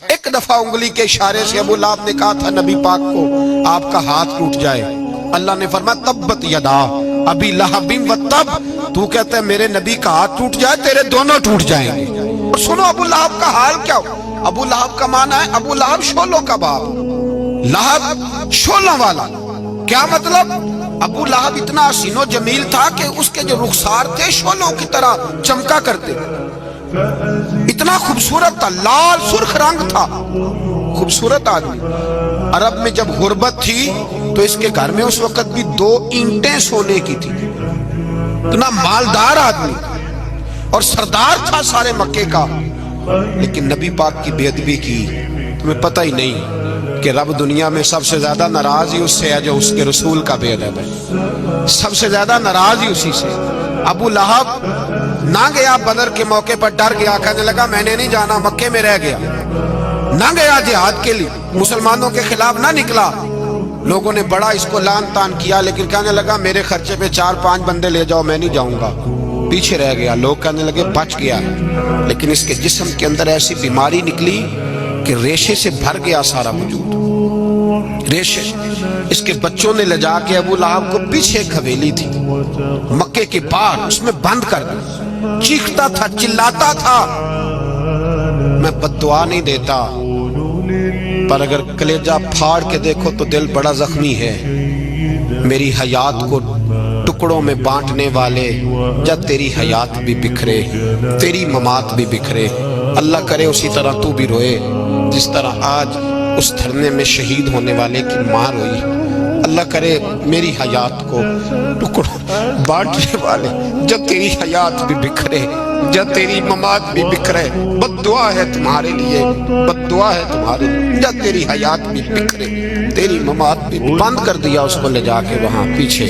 ایک دفعہ انگلی کے اشارے سے ابو لہب نے کہا تھا نبی پاک کو آپ کا ہاتھ ٹوٹ جائے، اللہ نے فرمایا تبت یدا ابی لہب و تب، تو کہتا ہے میرے نبی کا ہاتھ ٹوٹ جائے تیرے دونوں ٹوٹ جائیں گے۔ اور سنو ابو لہب کا حال کیا ہو۔ ابو لہب کا معنی ہے ابو لہب شولوں کا باپ، لہب شولوں والا۔ کیا مطلب؟ ابو لہب اتنا حسین و جمیل تھا کہ اس کے جو رخسار تھے شولوں کی طرح چمکا کرتے، اتنا خوبصورت تھا، لال سرخ رنگ تھا، خوبصورت آدمی۔ عرب میں جب غربت تھی تو اس کے گھر میں اس وقت بھی 2 اینٹیں سونے کی تھی، اتنا مالدار آدمی اور سردار تھا سارے مکے کا، لیکن نبی پاک کی بے ادبی کی۔ تمہیں پتہ ہی نہیں کہ رب دنیا میں سب سے زیادہ ناراض ہی اس سے ہے جو اس کے رسول کا بے ادب ہے، سب سے زیادہ ناراض ہی اسی سے۔ ابو لہب نہ گیا بدر کے موقع پر، ڈر گیا، کہنے لگا میں نے نہیں جانا، مکے میں رہ گیا، نہ گیا جہاد کے لیے، مسلمانوں کے خلاف نہ نکلا۔ لوگوں نے بڑا اس کو لان تان کیا، لیکن کہنے لگا میرے خرچے پہ 4-5 بندے لے جاؤ، میں نہیں جاؤں گا، پیچھے رہ گیا۔ لوگ کہنے لگے بچ گیا، لیکن اس کے جسم کے اندر ایسی بیماری نکلی کہ ریشے سے بھر گیا سارا وجود، ریشے۔ اس کے بچوں نے لے جا کے ابو لہب کو پیچھے ایک حویلی تھی مکے کے باہر، اس میں بند کر دیا، چیختا تھا، چلاتا تھا، میں بد دعا نہیں دیتا، پر اگر کلیجہ پھاڑ کے دیکھو تو دل بڑا زخمی ہے۔ میری حیات کو ٹکڑوں میں بانٹنے والے، جب تیری حیات بھی بکھرے تیری ممات بھی بکھرے۔ اللہ کرے اسی طرح تو بھی روئے جس طرح آج اس دھرنے میں شہید ہونے والے کی ماں روئی۔ اللہ کرے میری حیات کو ٹکڑوں بانٹنے والے، جب تیری حیات بھی بکھرے جب تیری ممات بھی بکھرے۔ بد دعا ہے تمہارے لیے، بد دعا ہے تمہارے لیے، جب تیری حیات بھی بکھرے تیری ممات بھی۔ بند کر دیا اس کو لے جا کے وہاں پیچھے،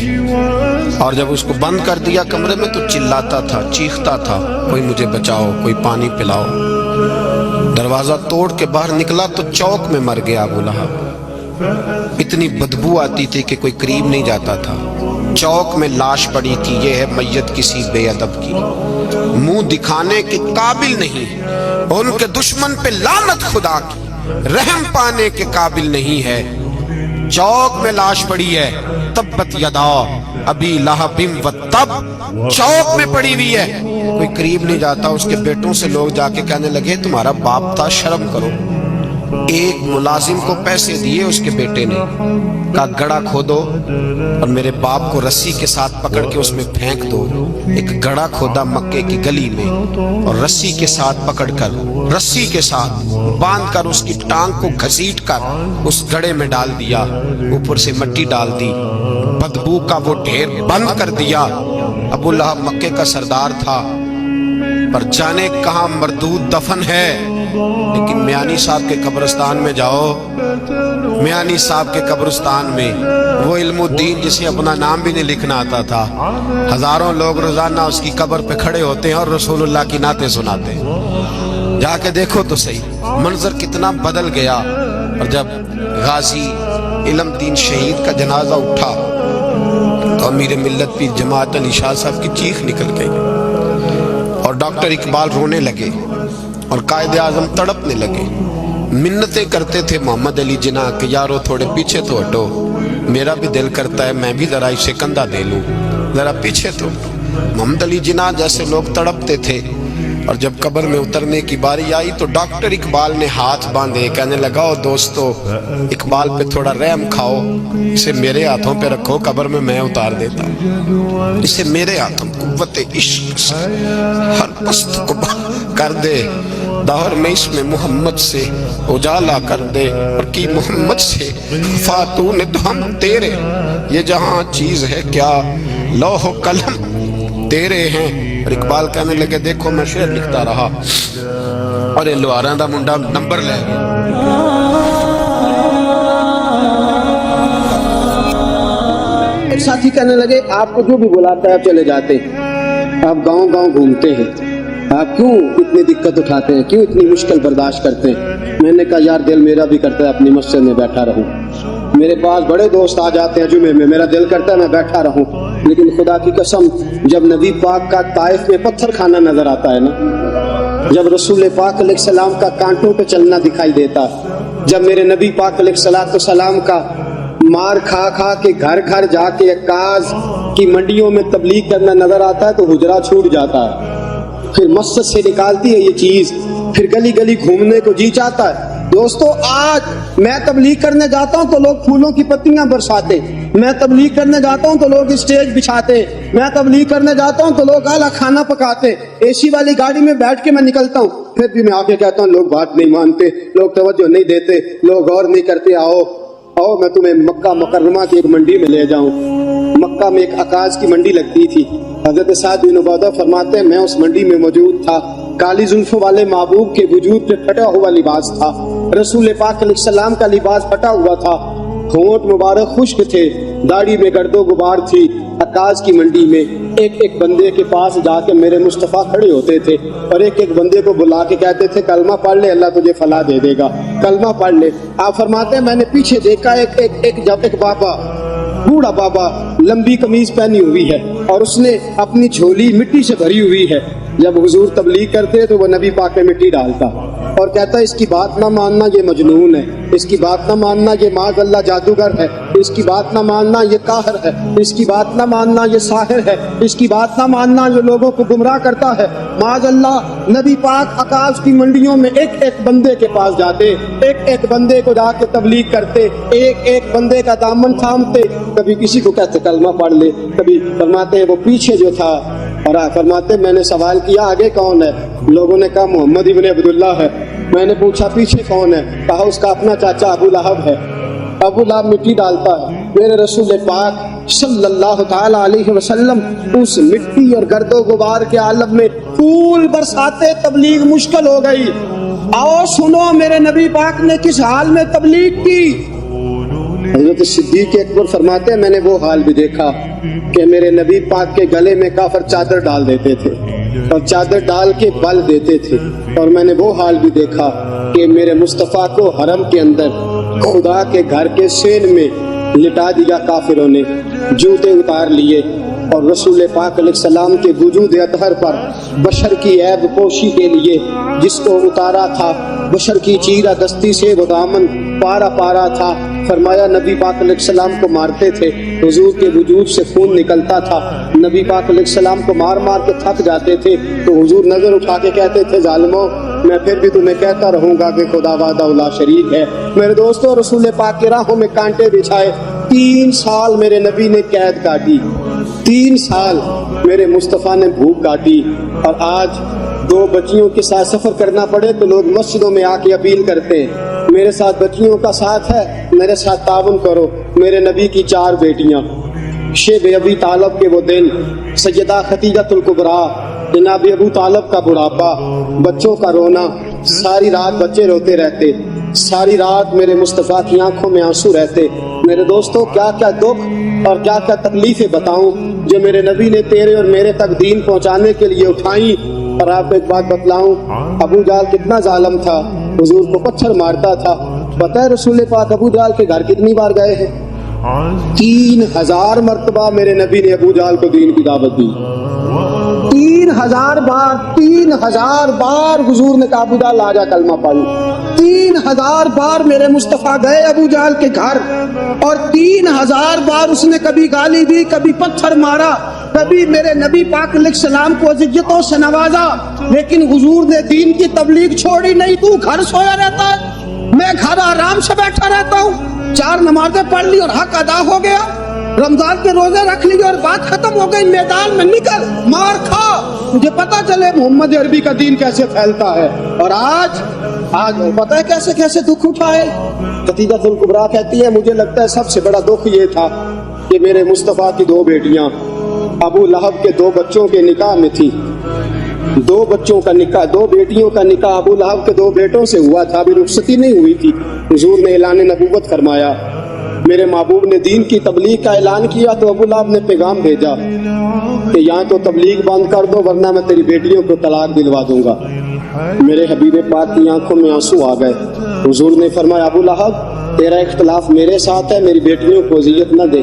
اور جب اس کو بند کر دیا کمرے میں تو چلاتا تھا، چیختا تھا، کوئی مجھے بچاؤ، کوئی پانی پلاؤ۔ دروازہ توڑ کے باہر نکلا تو چوک میں مر گیا ابو لہب۔ اتنی بدبو آتی تھی کہ کوئی قریب نہیں جاتا تھا۔ چوک میں لاش پڑی تھی، یہ ہے میت کسی بے ادب کی، منہ دکھانے کے قابل نہیں، ان کے دشمن پہ لعنت خدا کی، رحم پانے کے قابل نہیں ہے۔ چوک میں لاش پڑی ہے، تبت یدا ابی لہب و تب، چوک میں پڑی ہوئی ہے، کوئی قریب نہیں جاتا۔ اس کے بیٹوں سے لوگ جا کے کہنے لگے تمہارا باپ تھا، شرم کرو۔ ایک ملازم کو پیسے دیے اس کے بیٹے نے، کہا گڑھا کھودو اور میرے باپ کو رسی کے ساتھ پکڑ کے اس میں پھینک دو۔ ایک گڑھا کھودا مکے کی گلی میں اور رسی کے ساتھ پکڑ کر، رسی کے ساتھ باندھ کر اس کی ٹانگ کو گھسیٹ کر اس گڑھے میں ڈال دیا، اوپر سے مٹی ڈال دی، بدبو کا وہ ڈھیر بند کر دیا۔ ابو لہب مکے کا سردار تھا، پر جانے کہاں مردود دفن ہے۔ لیکن میانی صاحب کے قبرستان میں جاؤ، میانی صاحب کے قبرستان میں وہ علم الدین جسے اپنا نام بھی نہیں لکھنا آتا تھا، ہزاروں لوگ روزانہ اس کی قبر پہ کھڑے ہوتے ہیں اور رسول اللہ کی نعتیں سناتے ہیں۔ جا کے دیکھو تو صحیح، منظر کتنا بدل گیا۔ اور جب غازی علم دین شہید کا جنازہ اٹھا تو امیر ملت پیر جماعت علی شاہ صاحب کی چیخ نکل گئی، اور ڈاکٹر اقبال رونے لگے اور قائد اعظم تڑپنے لگے، منتیں کرتے تھے محمد علی جناح کہ یارو تھوڑے پیچھے تو ہٹو، میرا بھی دل کرتا ہے میں بھی ذرا اسے کندھا دے لوں، ذرا پیچھے تو۔ محمد علی جناح جیسے لوگ تڑپتے تھے، اور جب قبر میں اترنے کی باری آئی تو ڈاکٹر اقبال نے ہاتھ باندھے، کہنے لگا او دوستو اقبال پہ تھوڑا رحم کھاؤ، اسے میرے ہاتھوں پہ رکھو، قبر میں اتار دیتا ہوں، اسے میرے ہاتھوں، قوت عشق سے ہر پست کو کر دے، دور میں اس میں محمد سے اجالا کر دے، اور کی محمد سے فاتون ہم تیرے، یہ جہاں چیز ہے کیا لوح و قلم تیرے ہیں۔ اور اقبال کہنے لگے دیکھو میں شعر لکھتا رہا اور یہ لوہاراں دا منڈا نمبر لے گیا۔ ایک ساتھی کہنے لگے آپ کو جو بھی بلاتا ہے آپ چلے جاتے ہیں، آپ گاؤں گاؤں گھومتے ہیں، آپ کیوں اتنی دقت اٹھاتے ہیں، کیوں اتنی مشکل برداشت کرتے ہیں؟ میں نے کہا یار دل میرا بھی کرتا ہے اپنی مسجد میں بیٹھا رہوں، میرے پاس بڑے دوست آ جاتے ہیں جمعے میں، میرا دل کرتا ہے میں بیٹھا رہوں، لیکن خدا کی قسم جب نبی پاک کا طائف میں پتھر کھانا نظر آتا ہے نا، جب رسول پاک علیہ السلام کا کانٹوں پہ چلنا دکھائی دیتا، جب میرے نبی پاک علیہ السلام کا مار کھا کھا کے گھر گھر جا کے عکاظ کی منڈیوں میں تبلیغ کرنا نظر آتا ہے تو حجرہ چھوٹ جاتا ہے، پھر مسجد سے نکالتی ہے یہ چیز، پھر گلی گلی گھومنے کو جی چاہتا ہے۔ دوستو آج میں تبلیغ کرنے جاتا ہوں تو لوگ پھولوں کی پتیاں برساتے، میں تبلیغ کرنے جاتا ہوں تو لوگ اسٹیج بچھاتے، میں تبلیغ کرنے جاتا ہوں تو لوگ اعلیٰ کھانا پکاتے، اے سی والی گاڑی میں بیٹھ کے میں نکلتا ہوں، پھر بھی میں آ کے کہتا ہوں لوگ بات نہیں مانتے، لوگ توجہ نہیں دیتے، لوگ غور نہیں کرتے۔ آؤ میں تمہیں مکہ مکرمہ کی ایک منڈی میں لے جاؤں۔ مکہ میں ایک عکاظ کی منڈی لگتی تھی، حضرت سعد بن عبادہ فرماتے ہیں میں اس منڈی میں موجود تھا، کالی زلفوں والے محبوب کے وجود پہ پھٹا ہوا لباس تھا، رسول پاک علیہ السلام کا لباس پھٹا ہوا تھا، ہونٹ مبارک خشک تھے، داڑھی میں گرد و غبار تھی۔ عکاظ کی منڈی میں ایک ایک بندے کے پاس جا کے میرے مصطفیٰ کھڑے ہوتے تھے اور ایک ایک بندے کو بلا کے کہتے تھے کلمہ پڑھ لے اللہ تجھے فلاح دے دے گا، کلمہ پڑھ لے۔ آپ فرماتے ہیں میں نے پیچھے دیکھا ایک بابا، بوڑھا بابا، لمبی قمیض پہنی ہوئی ہے اور اس نے اپنی جھولی مٹی سے بھری ہوئی ہے۔ جب حضور تبلیغ کرتے تو وہ نبی پاک میں مٹی ڈالتا اور کہتا اس کی بات نہ ماننا یہ مجنون ہے، اس کی بات نہ ماننا یہ معاذ اللہ جادوگر ہے، اس کی بات نہ ماننا یہ قاہر ہے، اس کی بات نہ ماننا یہ ساحر ہے، اس کی بات نہ ماننا یہ لوگوں کو گمراہ کرتا ہے۔ معاذ اللہ نبی پاک عکاظ کی منڈیوں میں ایک ایک بندے کے پاس جاتے، ایک ایک بندے کو جا کے تبلیغ کرتے، ایک ایک بندے کا دامن تھامتے، کبھی کسی کو کہتے کلمہ پڑھ لے، کبھی فرماتے ہیں وہ پیچھے جو تھا، اور فرماتے میں نے سوال کیا آگے کون ہے؟ لوگوں نے کہا محمد ابن عبداللہ ہے۔ میں نے پوچھا پیچھے کون ہے؟ کہا اس کا اپنا چاچا ابو لہب ہے۔ ابو لہب مٹی ڈالتا ہے۔ میرے رسول پاک صلی اللہ تعالی علیہ وسلم اس مٹی اور گرد و غبار کے عالم میں پھول برساتے، تبلیغ مشکل ہو گئی۔ آؤ سنو میرے نبی پاک نے کس حال میں تبلیغ کی۔ حضرت صدیق اکبر فرماتے ہیں میں نے وہ حال بھی دیکھا کہ میرے نبی پاک کے گلے میں کافر چادر ڈال دیتے تھے اور چادر ڈال کے بل دیتے تھے، اور میں نے وہ حال بھی دیکھا کہ میرے مصطفیٰ کو حرم کے اندر خدا کے گھر کے سین میں لٹا دیا کافروں نے، جوتے اتار لیے، اور رسول پاک علیہ السلام کے وجود اطہر پر بشر کی عیب پوشی کے لیے جس کو اتارا تھا، بشر کی چیرہ دستی سے وہ دامن پارا پارا تھا۔ فرمایا نبی پاک علیہ السلام کو مارتے تھے، حضور کے وجود سے خون نکلتا تھا، نبی پاک علیہ السلام کو مار مار کے تھک جاتے تھے تو حضور نظر اٹھا کے کہتے تھے ظالموں میں پھر بھی تمہیں کہتا رہوں گا کہ خدا وحدہ لا شریک ہے۔ میرے دوستوں رسول پاک کی راہوں میں کانٹے بچھائے، 3 سال میرے نبی نے قید کاٹی، 3 سال میرے مصطفیٰ نے بھوک کاٹی، اور آج 2 بچیوں کے ساتھ سفر کرنا پڑے تو لوگ مسجدوں میں آ کے اپیل کرتے ہیں میرے ساتھ بچیوں کا ساتھ ہے، میرے ساتھ تعاون کرو۔ میرے نبی کی 4 بیٹیاں، شیب ابی طالب کے وہ دن، سیدہ خدیجہ الکبریٰ، جناب ابو طالب کا بڑھاپا، بچوں کا رونا، ساری رات بچے روتے رہتے، ساری رات میرے مصطفیٰ کی آنکھوں میں آنسو رہتے۔ میرے دوستوں کیا کیا دکھ اور کیا کیا تکلیفیں بتاؤں جو میرے نبی نے تیرے اور میرے تک دین پہنچانے کے لیے اٹھائیں۔ اور آپ کو ایک بات بتلاؤں، ابو جہل کتنا ظالم تھا، حضور کو پتھر مارتا تھا۔ پتہ ہے رسول پاک ابو جہل کے گھر کتنی بار گئے ہیں؟ 3000 مرتبہ میرے نبی نے ابو جہل کو دین کی دعوت دی۔ 3000 بار، 3000 بار حضور نے کہا ابو جہل آ جا کلمہ پڑھ۔ 3000 بار میرے مصطفیٰ گئے ابو جہل کے گھر، اور 3000 بار اس نے کبھی گالی دی، کبھی پتھر مارا، کبھی میرے نبی پاک علیہ السلام کو عزتوں سے نوازا، لیکن حضور نے دین کی تبلیغ چھوڑی نہیں۔ تو گھر سویا رہتا ہے، میں گھر آرام سے بیٹھا رہتا ہوں، 4 نمازیں پڑھ لی اور حق ادا ہو گیا، رمضان کے روزے رکھ لیے اور بات ختم ہو گئی۔ میدان میں نکل، مار کھا، مجھے پتا چلے محمد عربی کا دین کیسے پھیلتا ہے۔ اور آج پتہ ہے کیسے کیسے دکھ اٹھائے۔ خدیجہ الکبریٰ کہتی ہے مجھے لگتا ہے سب سے بڑا دکھ یہ تھا کہ میرے مصطفیٰ کی 2 بیٹیاں ابو لہب کے 2 بچوں کے نکاح میں تھی، 2 بچوں کا نکاح، 2 بیٹیوں کا نکاح ابو لہب کے 2 بیٹوں سے ہوا تھا، ابھی رخصتی نہیں ہوئی تھی۔ حضور نے اعلان نبوت فرمایا، میرے محبوب نے دین کی تبلیغ کا اعلان کیا تو ابو لہب نے پیغام بھیجا کہ یہاں تو تبلیغ بند کر دو ورنہ میں تیری بیٹیوں کو طلاق دلوا دوں گا۔ میرے حبیب پاک کی آنکھوں میں آنسو آ گئے۔ حضور نے فرمایا ابو لہب تیرا اختلاف میرے ساتھ ہے، میری بیٹیوں کو اذیت نہ دے۔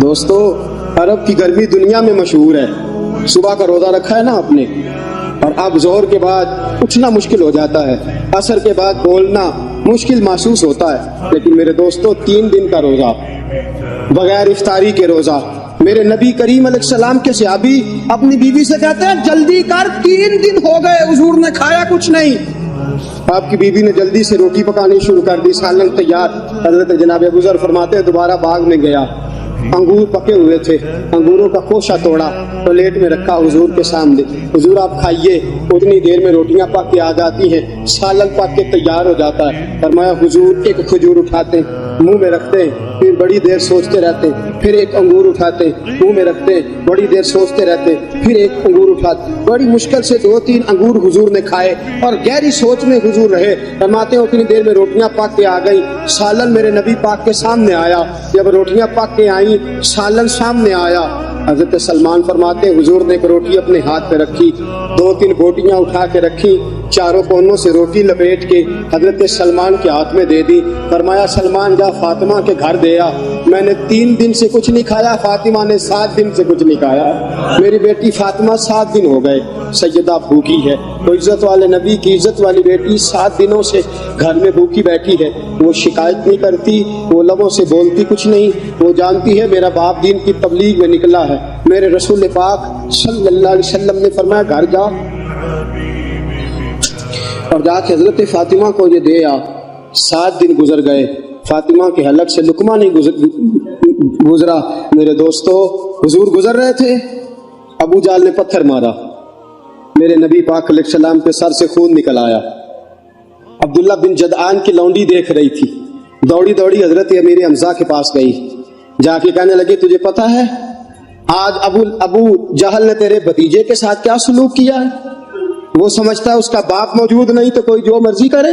دوستو عرب کی گرمی دنیا میں مشہور ہے. صبح کا روزہ رکھا ہے نا آپ نے, اور اب ظہر کے بعد اٹھنا مشکل ہو جاتا ہے, عصر کے بعد بولنا مشکل محسوس ہوتا ہے. لیکن میرے دوستو 3 دن کا روزہ بغیر افطاری کے روزہ, میرے نبی کریم علیہ السلام کے صحابی اپنی بیوی سے کہتے ہیں جلدی کر 3 دن ہو گئے حضور نے کھایا کچھ نہیں. آپ کی بیوی نے جلدی سے روٹی پکانی شروع کر دی, سالن تیار. حضرت جناب ابو ذر فرماتے ہیں دوبارہ باغ میں گیا, انگور پکے ہوئے تھے, انگوروں کا خوشہ توڑا, پلیٹ میں رکھا حضور کے سامنے. حضور آپ کھائیے. اتنی دیر میں روٹیاں پک کے آ جاتی ہیں, سالن پک کے تیار ہو جاتا ہے. فرمایا حضور ایک کھجور اٹھاتے منہ میں رکھتے ہیں, پھر بڑی دیر سوچتے رہتے, پھر ایک انگور اٹھاتے منہ میں رکھتے ہیں, بڑی دیر سوچتے رہتے, پھر ایک انگور اٹھاتے. بڑی مشکل سے 2-3 انگور حضور نے کھائے اور گہری سوچ میں حضور رہے. فرماتے ہیں اتنی دیر میں روٹیاں پک کے آ گئی, سالن میرے نبی پاک کے سامنے آیا. جب روٹیاں پک کے آئیں, سالن سامنے آیا, حضرت سلمان فرماتے ہیں حضور نے ایک روٹی اپنے ہاتھ پہ رکھی, 2-3 بوٹیاں اٹھا کے رکھی, چاروں کونوں سے روٹی لپیٹ کے حضرت سلمان کے ہاتھ میں دے دی. فرمایا سلمان جا فاطمہ کے گھر دے آ, میں نے 3 دن سے کچھ نہیں کھایا, فاطمہ نے 7 دن سے کچھ نہیں کھایا. میری بیٹی فاطمہ 7 دن ہو گئے سیدہ بھوکی ہے. وہ عزت والے نبی کی عزت والی بیٹی 7 دنوں سے گھر میں بھوکی بیٹھی ہے. وہ شکایت نہیں کرتی, وہ لبوں سے بولتی کچھ نہیں. وہ جانتی ہے میرا باپ دین کی تبلیغ میں نکلا ہے. میرے رسول پاک صلی اللہ علیہ وسلم نے فرمایا گھر جا اور جا کے حضرت فاطمہ کو یہ دے آ. 7 دن گزر گئے, فاطمہ کے حلق سے لقمہ نہیں گزرا. میرے دوستو حضور گزر رہے تھے, ابو جال نے پتھر مارا, میرے نبی پاک علیہ السلام کے سر سے خون نکل آیا. عبداللہ بن جدعان کی لونڈی دیکھ رہی تھی, دوڑی دوڑی حضرت امیر حمزہ کے پاس گئی, جا کے کہنے لگی تجھے پتا ہے آج ابو جہل نے تیرے بھتیجے کے ساتھ کیا سلوک کیا ہے؟ وہ سمجھتا ہے اس کا باپ موجود نہیں تو کوئی جو مرضی کرے.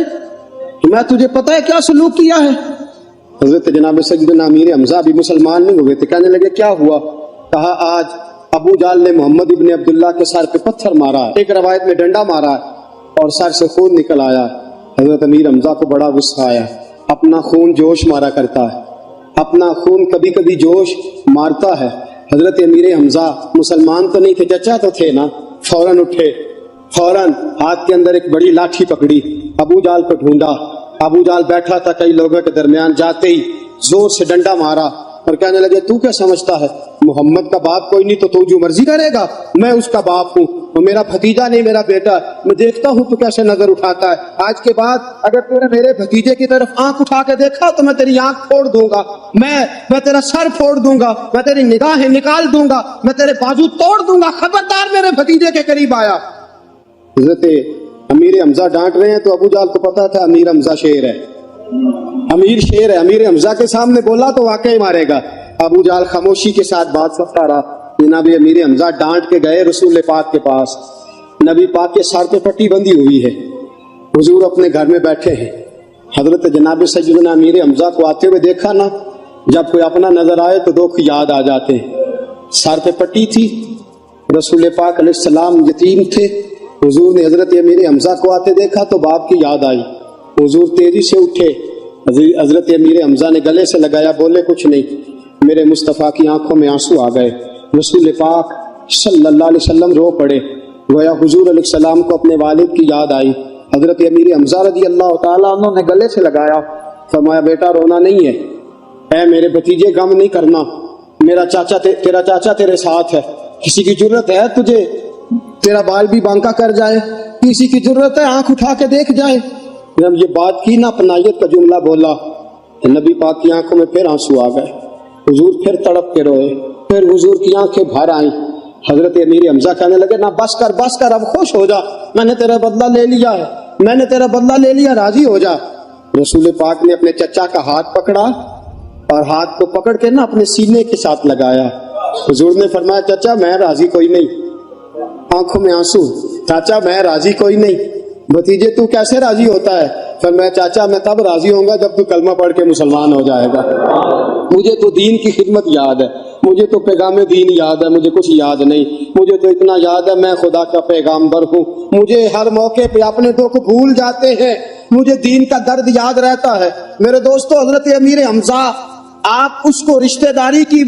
میں تجھے پتا ہے کیا سلوک کیا ہے؟ حضرت جناب سیدنا امیر حمزہ بھی مسلمان نہیں ہوئے تھے. کہنے لگے کیا ہوا؟ کہا آج ابو جہل نے محمد ابن عبداللہ کے سر پہ پتھر مارا, ایک روایت میں ڈنڈا مارا اور سر سے خون نکل آیا. حضرت امیر حمزہ کو بڑا غصہ آیا. اپنا خون جوش مارا کرتا ہے, اپنا خون کبھی کبھی جوش مارتا ہے. حضرت امیر حمزہ مسلمان تو نہیں تھے, چچا تو تھے نا. فوراً اٹھے, فوراً ہاتھ کے اندر ایک بڑی لاٹھی پکڑی, ابو جال کو ڈھونڈا. ابو جال بیٹھا تھا, کئی لوگوں کے درمیان جاتے ہی زور سے ڈنڈا مارا اور کہنے لگے تو کیا سمجھتا ہے محمد کا باپ کوئی نہیں تو جو مرضی کرے گا, میں اس کا باپ ہوں, وہ میرا بھتیجا نہیں میرا بیٹا. میں دیکھتا ہوں تو کیسے نظر اٹھاتا ہے. آج کے بعد اگر تو نے میرے بھتیجے کی طرف آنکھ اٹھا کے دیکھا تو میں تیری آنکھ پھوڑ دوں گا, میں تیرا سر پھوڑ دوں گا, میں تیری نگاہیں نکال دوں گا, میں تیرے بازو توڑ دوں گا. خبردار میرے بھتیجے کے قریب آیا. حضرت امیر حمزہ ڈانٹ رہے ہیں تو ابو جہل کو پتا تھا امیر حمزہ شیر ہے, امیر شیر ہے, امیر حمزہ کے سامنے بولا تو واقعی مارے گا. ابو جہل خاموشی کے ساتھ بات سنتا رہا. جناب امیر حمزہ ڈانٹ کے گئے رسول پاک کے پاس. نبی پاک کے سر پہ پٹی بندھی ہوئی ہے, حضور اپنے گھر میں بیٹھے ہیں. حضرت جناب سیدنا امیر حمزہ کو آتے ہوئے دیکھا نا, جب کوئی اپنا نظر آئے تو دکھ یاد آ جاتے ہیں. سر پہ پٹی تھی, رسول پاک علیہ السلام یتیم تھے. حضور نے حضرت امیر حمزہ کو آتے دیکھا تو باپ کی یاد آئی. حضور تیزی سے اٹھے, حضرت امیر حمزہ نے گلے سے لگایا, بولے کچھ نہیں. میرے مصطفیٰ کی آنکھوں میں آنسو آ گئے. رسول پاک صلی اللہ علیہ وسلم رو پڑے. گویا حضور علیہ السلام کو اپنے والد کی یاد آئی. حضرت امیر حمزہ رضی اللہ تعالیٰ عنہ نے گلے سے لگایا, فرمایا بیٹا رونا نہیں ہے, اے میرے بھتیجے غم نہیں کرنا, میرا چاچا تیرا چاچا تیرے ساتھ ہے. کسی کی ضرورت ہے تجھے تیرا بال بھی بانکا کر جائے, کسی کی ضرورت ہے آنکھ اٹھا کے دیکھ جائے. جب یہ بات کی نا, اپنائیت کا جملہ بولا, نبی پاک کی آنکھوں میں پھر آنسو آ گئے. حضور پھر تڑپ کے روئے, پھر حضور کی آنکھیں بھر آئیں. حضرت امیر حمزہ کہنے لگے نہ بس کر, اب خوش ہو جا, میں نے تیرا بدلہ لے لیا ہے, میں نے تیرا بدلہ لے لیا, راضی ہو جا. رسول پاک نے اپنے چچا کا ہاتھ پکڑا اور ہاتھ کو پکڑ کے نا اپنے سینے کے ساتھ لگایا. حضور نے فرمایا چچا میں راضی کوئی نہیں. آنکھوں میں آنسو, چاچا میں راضی کوئی نہیں. بھتیجے تو کیسے راضی ہوتا ہے؟ فرمایا چاچا میں تب راضی ہوں گا جب تو کلمہ پڑھ کے مسلمان ہو جائے گا. مجھے تو دین کی خدمت یاد ہے, مجھے تو پیغام دین یاد ہے, مجھے کچھ یاد نہیں. مجھے تو اتنا یاد ہے میں خدا کا پیغامبر ہوں. مجھے ہر موقع پہ اپنے دکھ بھول جاتے ہیں, مجھے دین کا درد یاد رہتا ہے. میرے دوستو حضرت امیر حمزہ, آپ اس کو رشتہ داری کی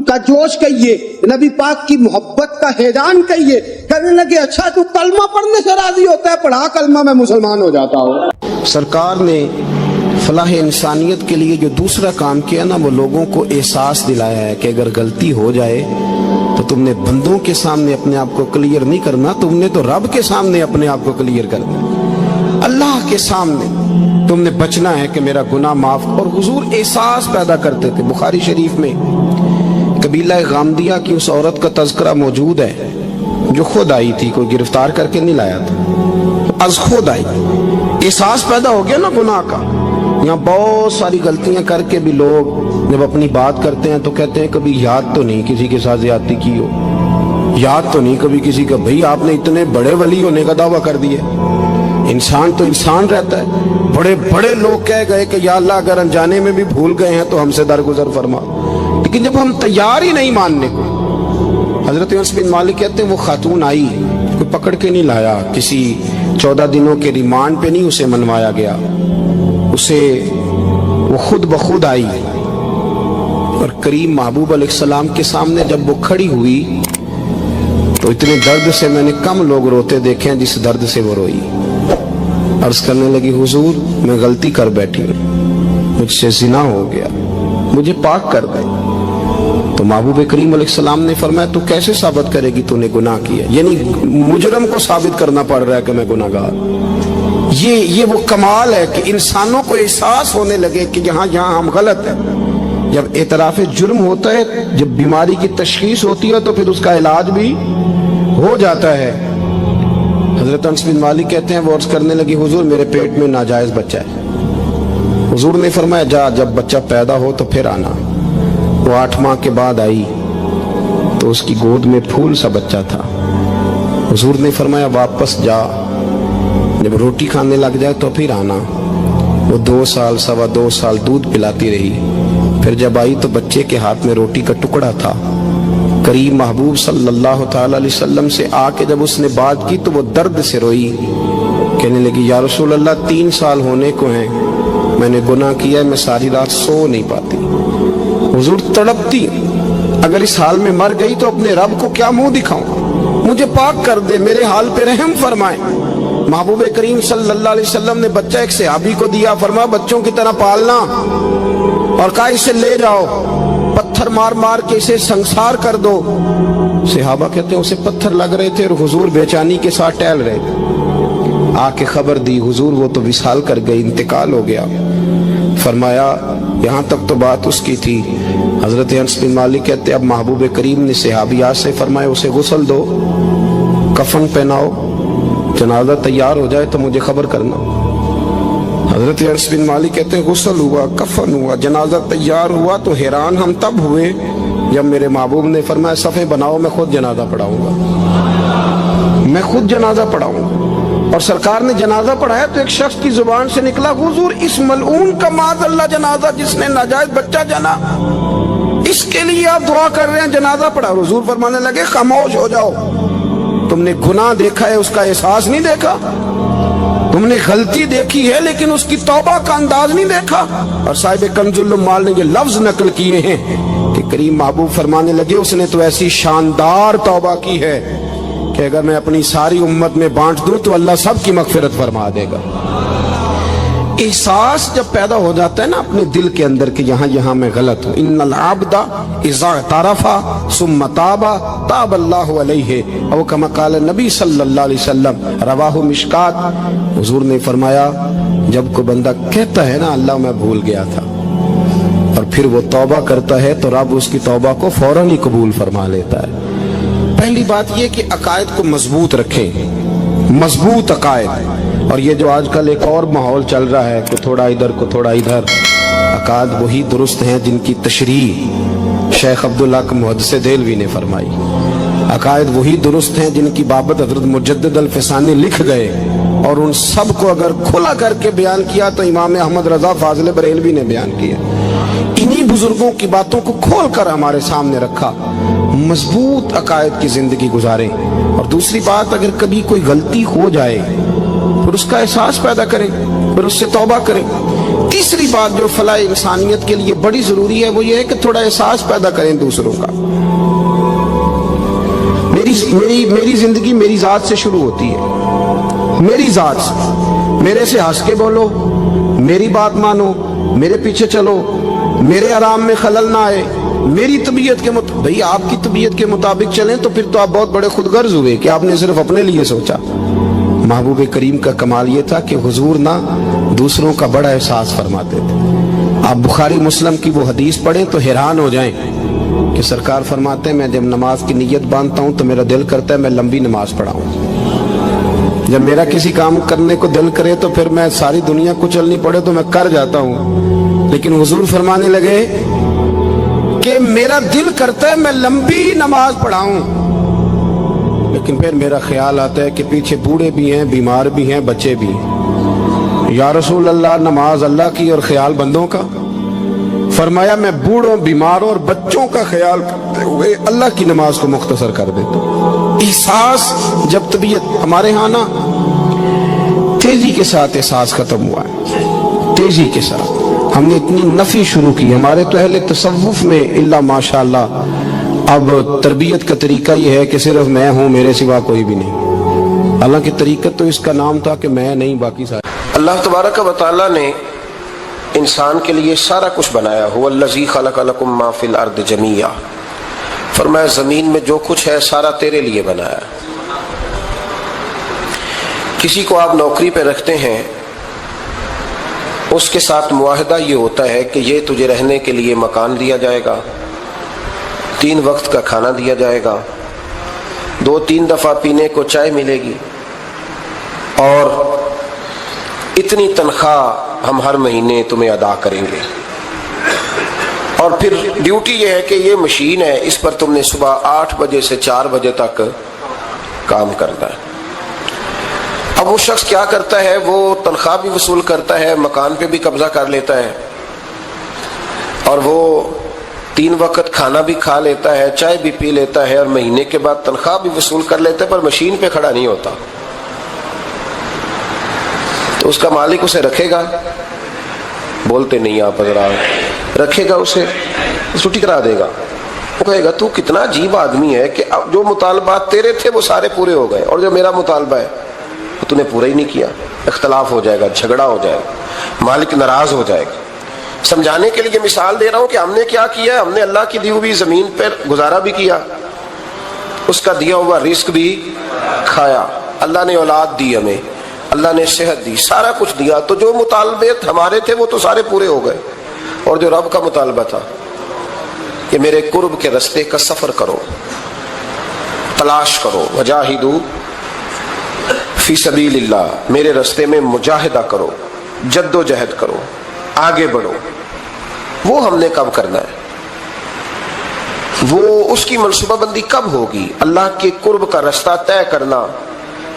کا جوش کہیے، نبی پاک کی محبت کا ہیجان کہیے۔ کہنے لگے اچھا تو کلمہ پڑھنے سے راضی ہوتا ہے، پڑھا کلمہ میں مسلمان ہو جاتا ہوں۔ سرکار نے فلاح انسانیت کے لیے جو دوسرا کام کیا نا، وہ لوگوں کو احساس دلایا ہے کہ اگر غلطی ہو جائے تو تم نے بندوں کے سامنے اپنے آپ کو کلیئر نہیں کرنا، تم نے تو رب کے سامنے اپنے آپ کو کلیئر کرنا، اللہ کے سامنے تم نے بچنا ہے کہ میرا گناہ معاف۔ اور حضور احساس پیدا کرتے تھے۔ بخاری شریف میں قبیلہ غامدیہ کی اس عورت کا تذکرہ موجود ہے جو خود آئی تھی، کوئی گرفتار کر کے نہیں لایا تھا، از خود آئی۔ احساس پیدا ہو گیا نا گناہ کا۔ یہاں بہت ساری غلطیاں کر کے بھی لوگ جب اپنی بات کرتے ہیں تو کہتے ہیں کبھی یاد تو نہیں کسی کے ساتھ زیادتی کی ہو، یاد تو نہیں کبھی کسی کا، بھئی آپ نے اتنے بڑے ولی ہونے کا دعویٰ کر دیا۔ انسان تو انسان رہتا ہے۔ بڑے بڑے لوگ کہہ گئے کہ یا اللہ اگر انجانے میں بھی بھول گئے ہیں تو ہم سے درگزر فرما، لیکن جب ہم تیار ہی نہیں ماننے کو۔ حضرت انس بن مالک کہتے ہیں وہ خاتون آئی، کوئی پکڑ کے نہیں لایا، کسی 14 دنوں کے ریمانڈ پہ نہیں اسے منوایا گیا، اسے وہ خود بخود آئی اور کریم محبوب علیہ السلام کے سامنے جب وہ کھڑی ہوئی تو اتنے درد سے میں نے کم لوگ روتے دیکھے ہیں جس درد سے وہ روئی۔ عرض کرنے لگی حضور میں غلطی کر بیٹھی ہوں، مجھ سے زنا ہو گیا، مجھے پاک کر دے۔ تو محبوب کریم علیہ السلام نے فرمایا تو کیسے ثابت کرے گی تو نے گناہ کیا؟ یعنی مجرم کو ثابت کرنا پڑ رہا ہے کہ میں گناہ گار۔ یہ وہ کمال ہے کہ انسانوں کو احساس ہونے لگے کہ یہاں ہم غلط ہیں۔ جب اعتراف جرم ہوتا ہے، جب بیماری کی تشخیص ہوتی ہے تو پھر اس کا علاج بھی ہو جاتا ہے۔ حضرت انس بن مالک کہتے ہیں وہ عرض کرنے لگی حضور میرے پیٹ میں ناجائز بچہ ہے۔ حضور نے فرمایا جا جب بچہ پیدا ہو تو پھر آنا۔ وہ 8 ماہ کے بعد آئی تو اس کی گود میں پھول سا بچہ تھا۔ حضور نے فرمایا واپس جا، جب روٹی کھانے لگ جائے تو پھر آنا۔ وہ 2 سال 2.25 سال دودھ پلاتی رہی، پھر جب آئی تو بچے کے ہاتھ میں روٹی کا ٹکڑا تھا۔ کریم محبوب صلی اللہ تعالی علیہ وسلم سے آ کے جب اس نے بات کی تو وہ درد سے روئی، کہنے لگی یا رسول اللہ 3 سال ہونے کو ہیں، میں نے گناہ کیا ہے، میں ساری رات سو نہیں پاتی۔ حضور تڑپتی، اگر اس حال میں مر گئی تو اپنے رب کو کیا منہ دکھاؤں، مجھے پاک کر دے، میرے حال پہ رحم فرمائے۔ محبوب کریم صلی اللہ علیہ وسلم نے بچہ ایک صحابی کو دیا، فرمایا بچوں کی طرح پالنا، اور کہا اسے لے جاؤ، پتھر مار مار کے اسے سنسار کر دو۔ صحابہ کہتے ہیں اسے پتھر لگ رہے تھے اور حضور بے چینی کے ساتھ ٹہل رہے تھے۔ آ کے خبر دی حضور وہ تو وصال کر گئی، انتقال ہو گیا۔ فرمایا یہاں تک تو بات اس کی تھی۔ حضرت انس بن مالک کہتے اب محبوب کریم نے صحابیات سے فرمایا اسے غسل دو، کفن پہناؤ، جنازہ تیار ہو جائے تو مجھے خبر کرنا۔ حضرت انس بن مالک کہتے ہیں غسل ہوا، کفن ہوا، جنازہ تیار ہوا تو حیران ہم تب ہوئے جب میرے محبوب نے فرمایا صفیں بناؤ، میں خود جنازہ پڑھاؤں گا، میں خود جنازہ پڑھاؤں گا۔ اور سرکار نے جنازہ پڑھایا تو ایک شخص کی زبان سے نکلا حضور اس ملعون کا معاذ اللہ جنازہ جس نے ناجائز بچہ جنا، اس کے لیے آپ دعا کر رہے ہیں، جنازہ پڑھا۔ حضور فرمانے لگے خاموش ہو جاؤ، تم نے گناہ دیکھا ہے اس کا احساس نہیں دیکھا، تم نے غلطی دیکھی ہے لیکن اس کی توبہ کا انداز نہیں دیکھا۔ اور صاحب کنز العمال نے یہ لفظ نقل کیے ہیں کہ کریم محبوب فرمانے لگے اس نے تو ایسی شاندار توبہ کی ہے کہ اگر میں اپنی ساری امت میں بانٹ دوں تو اللہ سب کی مغفرت فرما دے گا۔ احساس جب پیدا ہو جاتا ہے نا اپنے دل کے اندر کہ یہاں میں غلط ہوں، ان العبد اذا اعترف ثم تاب تاب اللہ علیہ او کما قال نبی صلی اللہ علیہ وسلم، رواہ مشکات۔ حضور نے فرمایا جب کوئی بندہ کہتا ہے نا اللہ میں بھول گیا تھا اور پھر وہ توبہ کرتا ہے تو رب اس کی توبہ کو فوراً ہی قبول فرما لیتا ہے۔ پہلی بات یہ کہ عقائد کو مضبوط رکھیں، مضبوط عقائد۔ اور یہ جو آج کل ایک اور ماحول چل رہا ہے کو تھوڑا ادھر کو تھوڑا ادھر، عقائد وہی درست ہیں جن کی تشریح شیخ عبداللہ محدث دہلوی نے فرمائی، عقائد وہی درست ہیں جن کی بابت حضرت مجدد الفسانی لکھ گئے، اور ان سب کو اگر کھلا کر کے بیان کیا تو امام احمد رضا فاضل بریلوی نے بیان کیا۔ انہی بزرگوں کی باتوں کو کھول کر ہمارے سامنے رکھا، مضبوط عقائد کی زندگی گزاریں۔ اور دوسری بات اگر کبھی کوئی غلطی ہو جائے پھر اس کا احساس پیدا کریں، پھر اس سے توبہ کریں۔ تیسری بات جو فلاح انسانیت کے لیے بڑی ضروری ہے وہ یہ ہے کہ تھوڑا احساس پیدا کریں دوسروں کا۔ میری زندگی میری ذات سے شروع ہوتی ہے، میری ذات سے۔ میرے سے ہنس کے بولو، میری بات مانو، میرے پیچھے چلو، میرے آرام میں خلل نہ آئے، میری طبیعت کے مطابق۔ بھئی آپ کی طبیعت کے مطابق چلیں تو پھر تو آپ بہت بڑے خود غرض ہوئے کہ آپ نے صرف اپنے لیے سوچا۔ محبوب کریم کا کمال یہ تھا کہ حضور نہ دوسروں کا بڑا احساس فرماتے تھے۔ آپ بخاری مسلم کی وہ حدیث پڑھیں تو حیران ہو جائیں کہ سرکار فرماتے ہیں میں جب نماز کی نیت باندھتا ہوں تو میرا دل کرتا ہے میں لمبی نماز پڑھاؤں۔ جب میرا کسی کام کرنے کو دل کرے تو پھر میں ساری دنیا کچلنی پڑے تو میں کر جاتا ہوں، لیکن حضور فرمانے لگے کہ میرا دل کرتا ہے میں لمبی نماز پڑھاؤں، لیکن پھر میرا خیال آتا ہے کہ پیچھے بوڑھے بھی ہیں، بیمار بھی ہیں، بچے بھی ہیں۔ یا رسول اللہ نماز اللہ کی اور خیال بندوں کا؟ فرمایا میں بوڑھوں، بیماروں اور بچوں کا خیال کرتے ہوئے اللہ کی نماز کو مختصر کر دیتا ہوں۔ احساس جب طبیعت ہمارے ہاں نا تیزی کے ساتھ احساس ختم ہوا ہے، تیزی کے ساتھ ہم نے اتنی نفی شروع کی۔ ہمارے تو اہل تصوف میں اللہ ماشاءاللہ اب تربیت کا طریقہ یہ ہے کہ صرف میں ہوں، میرے سوا کوئی بھی نہیں، حالانکہ طریقت تو اس کا نام تھا کہ میں نہیں باقی سارے۔ اللہ تبارک و تعالیٰ نے انسان کے لیے سارا کچھ بنایا، هو الذی خلق لکم ما فی الارض جمیعا، فرمایا زمین میں جو کچھ ہے سارا تیرے لیے بنایا۔ کسی کو آپ نوکری پہ رکھتے ہیں، اس کے ساتھ معاہدہ یہ ہوتا ہے کہ یہ تجھے رہنے کے لیے مکان دیا جائے گا، 3 وقت کا کھانا دیا جائے گا، 2-3 دفعہ پینے کو چائے ملے گی، اور اتنی تنخواہ ہم ہر مہینے تمہیں ادا کریں گے۔ اور پھر ڈیوٹی یہ ہے کہ یہ مشین ہے، اس پر تم نے صبح 8 بجے سے 4 بجے تک کام کرنا ہے۔ اب وہ شخص کیا کرتا ہے، وہ تنخواہ بھی وصول کرتا ہے، مکان پہ بھی قبضہ کر لیتا ہے، اور وہ 3 وقت کھانا بھی کھا لیتا ہے، چائے بھی پی لیتا ہے، اور مہینے کے بعد تنخواہ بھی وصول کر لیتا ہے، پر مشین پہ کھڑا نہیں ہوتا۔ تو اس کا مالک اسے رکھے گا؟ بولتے نہیں آپ حضرات، رکھے گا اسے، چھٹی کرا دے گا۔ وہ کہے گا تو کتنا عجیب آدمی ہے کہ اب جو مطالبات تیرے تھے وہ سارے پورے ہو گئے، اور جو میرا مطالبہ ہے وہ تو نے پورا ہی نہیں کیا۔ اختلاف ہو جائے گا، جھگڑا ہو جائے گا، مالک ناراض ہو جائے گا۔ سمجھانے کے لیے مثال دے رہا ہوں کہ ہم نے کیا کیا، ہم نے اللہ کی دی ہوئی زمین پر گزارا بھی کیا، اس کا دیا ہوا رزق بھی کھایا، اللہ نے اولاد دی ہمیں، اللہ نے صحت دی، سارا کچھ دیا، تو جو مطالبے ہمارے تھے وہ تو سارے پورے ہو گئے۔ اور جو رب کا مطالبہ تھا کہ میرے قرب کے رستے کا سفر کرو، تلاش کرو، وجاہدوا فی سبیل اللہ، میرے رستے میں مجاہدہ کرو، جد و جہد کرو، آگے بڑھو، وہ ہم نے کب کرنا ہے؟ وہ اس کی منصوبہ بندی کب ہوگی؟ اللہ کے قرب کا رستہ طے کرنا۔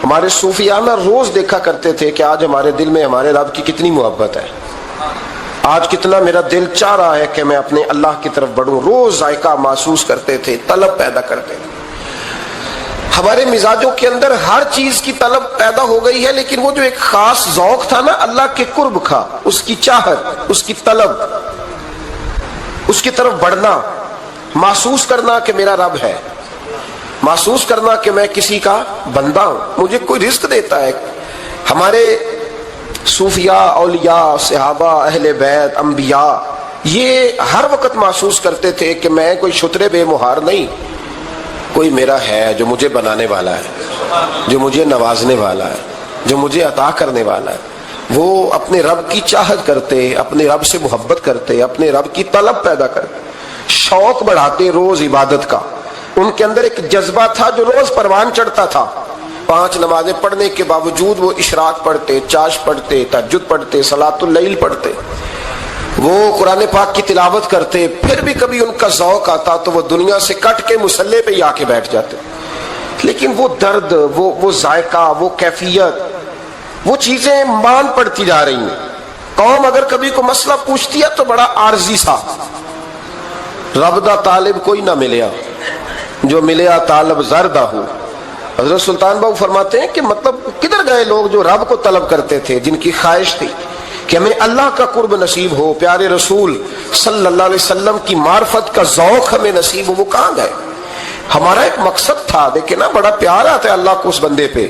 ہمارے صوفیانہ روز دیکھا کرتے تھے کہ آج ہمارے دل میں ہمارے رب کی کتنی محبت ہے، آج کتنا میرا دل چاہ رہا ہے کہ میں اپنے اللہ کی طرف بڑھوں۔ روز ذائقہ محسوس کرتے تھے، طلب پیدا کرتے تھے۔ ہمارے مزاجوں کے اندر ہر چیز کی طلب پیدا ہو گئی ہے، لیکن وہ جو ایک خاص ذوق تھا نا اللہ کے قرب کا، اس کی چاہت، اس کی طلب، اس کی طرف بڑھنا، محسوس کرنا کہ میرا رب ہے، محسوس کرنا کہ میں کسی کا بندہ ہوں، مجھے کوئی رزق دیتا ہے۔ ہمارے صوفیاء، اولیاء، صحابہ، اہل بیت، انبیاء یہ ہر وقت محسوس کرتے تھے کہ میں کوئی شترے بے مہار نہیں، کوئی میرا ہے جو مجھے بنانے والا ہے، جو مجھے نوازنے والا ہے، جو مجھے عطا کرنے والا ہے۔ وہ اپنے رب کی چاہت کرتے، اپنے رب سے محبت کرتے، اپنے رب کی طلب پیدا کرتے، شوق بڑھاتے روز عبادت کا۔ ان کے اندر ایک جذبہ تھا جو روز پروان چڑھتا تھا۔ 5 نمازیں پڑھنے کے باوجود وہ اشراق پڑھتے، چاش پڑھتے، تہجد پڑھتے، صلاۃ اللیل پڑھتے، وہ قرآن پاک کی تلاوت کرتے۔ پھر بھی کبھی ان کا ذوق آتا تو وہ دنیا سے کٹ کے مصلی پہ ہی آ کے بیٹھ جاتے۔ لیکن وہ درد، وہ ذائقہ، وہ کیفیت، وہ چیزیں مان پڑتی جا رہی ہیں۔ قوم اگر کبھی کوئی مسئلہ پوچھتی ہے تو بڑا عارضی سا، رب دا طالب کوئی نہ ملیا، جو ملیا طالب زردہ ہو، حضرت سلطان باؤ فرماتے ہیں کہ مطلب کدھر گئے لوگ جو رب کو طلب کرتے تھے، جن کی خواہش تھی کہ ہمیں اللہ کا قرب نصیب ہو، پیارے رسول صلی اللہ علیہ وسلم کی معرفت کا ذوق ہمیں نصیب ہو، وہ کہاں گئے؟ ہمارا ایک مقصد تھا، دیکھیں نا بڑا پیار آتا ہے اللہ کو اس بندے پہ.